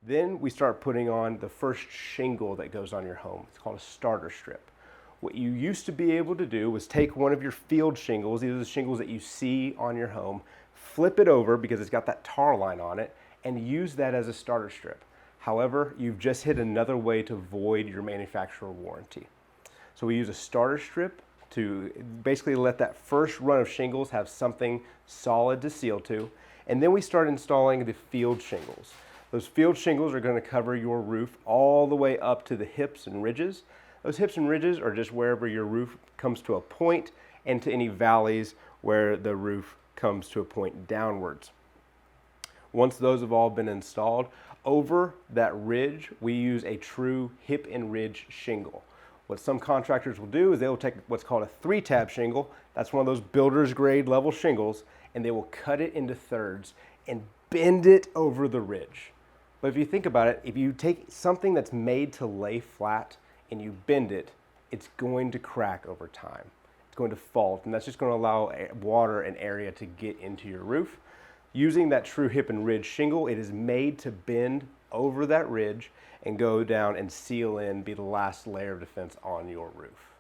Then we start putting on the first shingle that goes on your home. It's called a starter strip. What you used to be able to do was take one of your field shingles, these are the shingles that you see on your home, flip it over because it's got that tar line on it, and use that as a starter strip. However, you've just hit another way to void your manufacturer warranty. So we use a starter strip to basically let that first run of shingles have something solid to seal to, and then we start installing the field shingles. Those field shingles are going to cover your roof all the way up to the hips and ridges. Those hips and ridges are just wherever your roof comes to a point and to any valleys where the roof comes to a point downwards. Once those have all been installed, over that ridge, we use a true hip and ridge shingle. What some contractors will do is they will take what's called a 3-tab shingle. That's one of those builder's grade level shingles, and they will cut it into thirds and bend it over the ridge. But if you think about it, if you take something that's made to lay flat and you bend it, it's going to crack over time. It's going to fault, and that's just going to allow water and area to get into your roof. Using that true hip and ridge shingle, it is made to bend over that ridge and go down and seal in, be the last layer of defense on your roof.